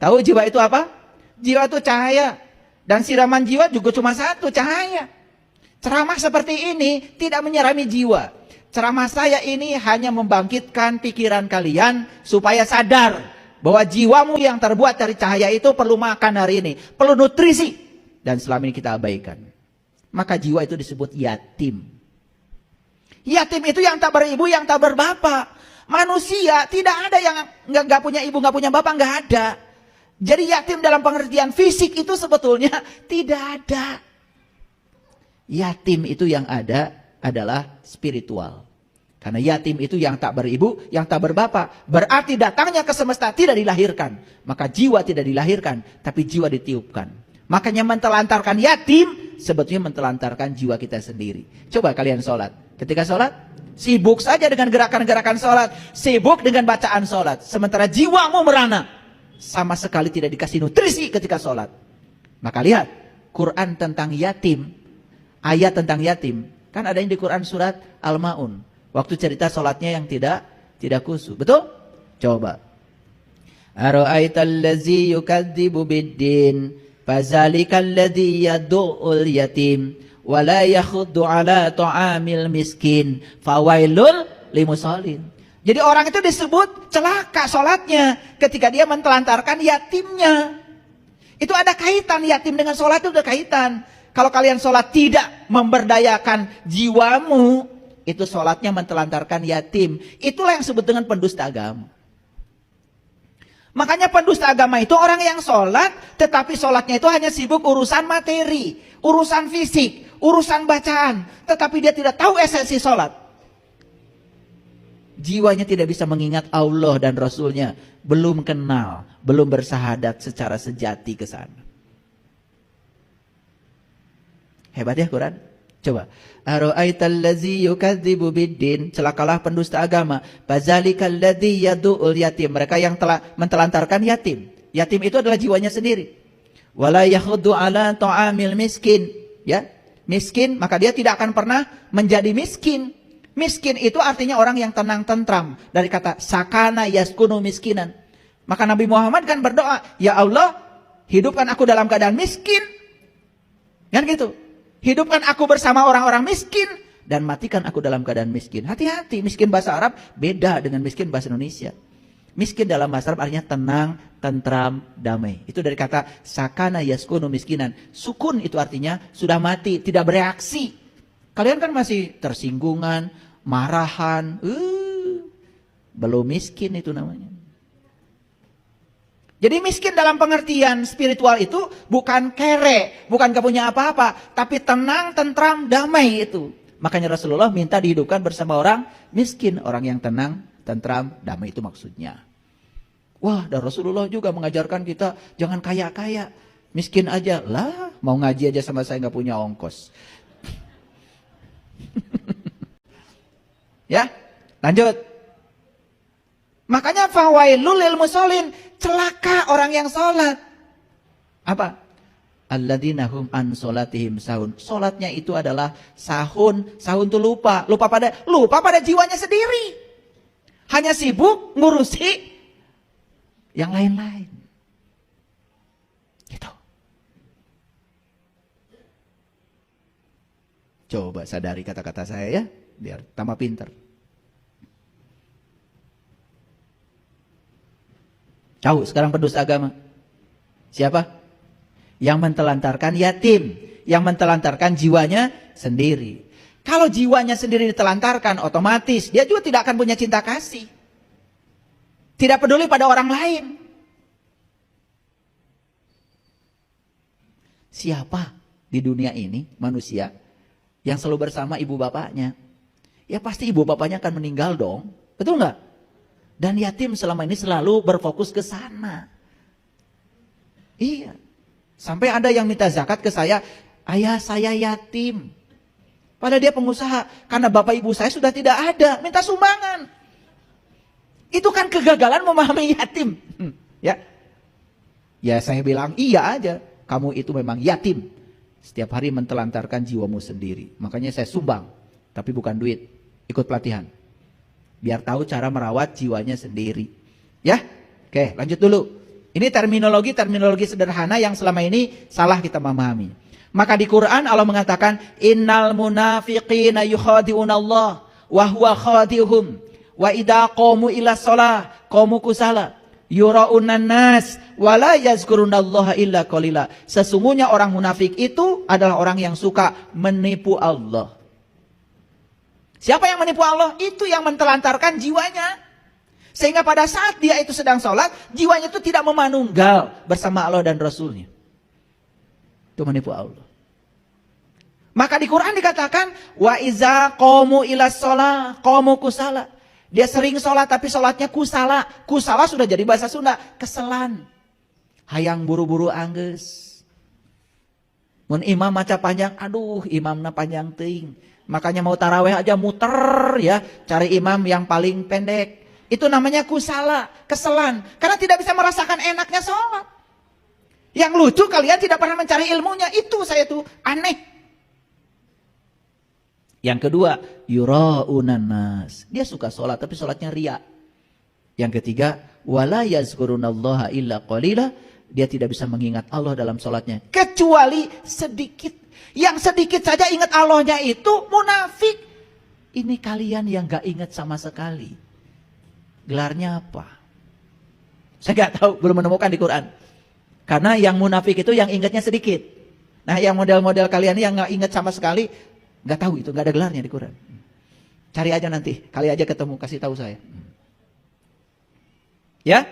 Tahu jiwa itu apa? Jiwa itu cahaya. Dan siraman jiwa juga cuma satu, cahaya. Ceramah seperti ini tidak menyirami jiwa. Ceramah saya ini hanya membangkitkan pikiran kalian supaya sadar bahwa jiwamu yang terbuat dari cahaya itu perlu makan hari ini, perlu nutrisi. Dan selama ini kita abaikan. Maka jiwa itu disebut yatim. Yatim itu yang tak beribu, yang tak berbapak. Manusia tidak ada yang nggak punya ibu, nggak punya bapak, nggak ada. Jadi yatim dalam pengertian fisik itu sebetulnya tidak ada. Yatim itu yang ada adalah spiritual. Karena yatim itu yang tak beribu, yang tak berbapak. Berarti datangnya ke semesta tidak dilahirkan. Maka jiwa tidak dilahirkan, tapi jiwa ditiupkan. Makanya mentelantarkan yatim, sebetulnya mentelantarkan jiwa kita sendiri. Coba kalian sholat. Ketika sholat, sibuk saja dengan gerakan-gerakan sholat. Sibuk dengan bacaan sholat. Sementara jiwamu merana. Sama sekali tidak dikasih nutrisi ketika sholat. Maka lihat, Quran tentang yatim. Ayat tentang yatim. Kan ada yang di Quran surat Al-Ma'un. Waktu cerita sholatnya yang tidak khusyuk. Betul? Coba. Ara'aital ladzi yukadzibu biddin. Fazalikal ladzi yad'ul yatim. Wala yakhuddu ala ta'amil miskin. Fawailul limusallin. Jadi orang itu disebut celaka sholatnya. Ketika dia mentelantarkan yatimnya. Itu ada kaitan, yatim dengan sholat itu ada kaitan. Kalau kalian sholat tidak memberdayakan jiwamu, itu sholatnya mentelantarkan yatim. Itulah yang disebut dengan pendusta agama. Makanya pendusta agama itu orang yang sholat, tetapi sholatnya itu hanya sibuk urusan materi, urusan fisik, urusan bacaan. Tetapi dia tidak tahu esensi sholat. Jiwanya tidak bisa mengingat Allah dan Rasulnya. Belum kenal, belum bersahadat secara sejati ke sana. Hebat ya Quran. Coba. Ara'aital ladzi yukadzibu biddin. Celakalah pendusta agama. Fazalikal ladzi yad'ul yatim. Mereka yang telah mentelantarkan yatim. Yatim itu adalah jiwanya sendiri. Wala yakhuddu ala ta'amil miskin. Ya. Miskin, maka dia tidak akan pernah menjadi miskin. Miskin itu artinya orang yang tenang tentram. Dari kata sakana yaskunu miskinan. Maka Nabi Muhammad kan berdoa, ya Allah, hidupkan aku dalam keadaan miskin. Kan gitu. Hidupkan aku bersama orang-orang miskin dan matikan aku dalam keadaan miskin. Hati-hati, miskin bahasa Arab beda dengan miskin bahasa Indonesia. Miskin dalam bahasa Arab artinya tenang, tentram, damai. Itu dari kata sakana yaskunu miskinan. Sukun itu artinya sudah mati, tidak bereaksi. Kalian kan masih tersinggungan, marahan. Belum miskin itu namanya. Jadi miskin dalam pengertian spiritual itu bukan kere, bukan gak punya apa-apa, tapi tenang, tentram, damai itu. Makanya Rasulullah minta dihidupkan bersama orang miskin, orang yang tenang, tentram, damai itu maksudnya. Wah, dan Rasulullah juga mengajarkan kita jangan kaya-kaya, miskin aja. Lah, mau ngaji aja sama saya gak punya ongkos. Ya, lanjut. Makanya fawailul lil musallin, celaka orang yang sholat. Apa? Alladzina hum an sholatihim sahun. Sholatnya itu adalah sahun. Sahun itu lupa. Lupa pada jiwanya sendiri. Hanya sibuk ngurusi yang lain-lain. Gitu. Coba sadari kata-kata saya ya, biar tambah pinter. Tahu sekarang pendusta agama? Siapa? Yang mentelantarkan yatim. Yang mentelantarkan jiwanya sendiri. Kalau jiwanya sendiri ditelantarkan, otomatis dia juga tidak akan punya cinta kasih. Tidak peduli pada orang lain. Siapa di dunia ini manusia yang selalu bersama ibu bapaknya? Ya pasti ibu bapaknya akan meninggal dong. Betul nggak? Dan yatim selama ini selalu berfokus ke sana. Iya. Sampai ada yang minta zakat ke saya, ayah saya yatim. Padahal dia pengusaha. Karena bapak ibu saya sudah tidak ada, minta sumbangan. Itu kan kegagalan memahami yatim. Ya. Ya saya bilang, iya aja. Kamu itu memang yatim. Setiap hari mentelantarkan jiwamu sendiri. Makanya saya sumbang. Tapi bukan duit. Ikut pelatihan. Biar tahu cara merawat jiwanya sendiri. Ya, oke lanjut dulu. Ini terminologi sederhana yang selama ini salah kita memahami. Maka di Quran Allah mengatakan innal munafiqina yukhadi'unallah wa huwa khadi'uhum wa idza qamu ila shalah qamu kusala yura'unan nas wa la yazkurunallaha illa qalila. Sesungguhnya orang munafik itu adalah orang yang suka menipu Allah. Siapa yang menipu Allah? Itu yang mentelantarkan jiwanya. Sehingga pada saat dia itu sedang sholat, jiwanya itu tidak memanunggal bersama Allah dan Rasulnya. Itu menipu Allah. Maka di Quran dikatakan wa iza qamu ila shalah qamu kusala. Dia sering sholat tapi sholatnya kusala. Kusala sudah jadi bahasa Sunda, keselan. Hayang buru-buru anggeus. Mun imam maca panjang, aduh imamna panjang teuing. Makanya mau taraweh aja muter ya, cari imam yang paling pendek. Itu namanya kusala, keselan. Karena tidak bisa merasakan enaknya sholat. Yang lucu kalian tidak pernah mencari ilmunya. Itu saya tuh aneh. Yang kedua, yura'unan nas. Dia suka sholat tapi sholatnya riya. Yang ketiga, wala yazkurunallaha illa qalila. Dia tidak bisa mengingat Allah dalam sholatnya. Kecuali sedikit. Yang sedikit saja ingat Allahnya itu munafik. Ini kalian yang gak ingat sama sekali. Gelarnya apa? Saya gak tahu, belum menemukan di Quran. Karena yang munafik itu yang ingatnya sedikit. Nah yang model-model kalian yang gak ingat sama sekali, gak tahu itu, gak ada gelarnya di Quran. Cari aja nanti, kali aja ketemu, kasih tahu saya. Ya?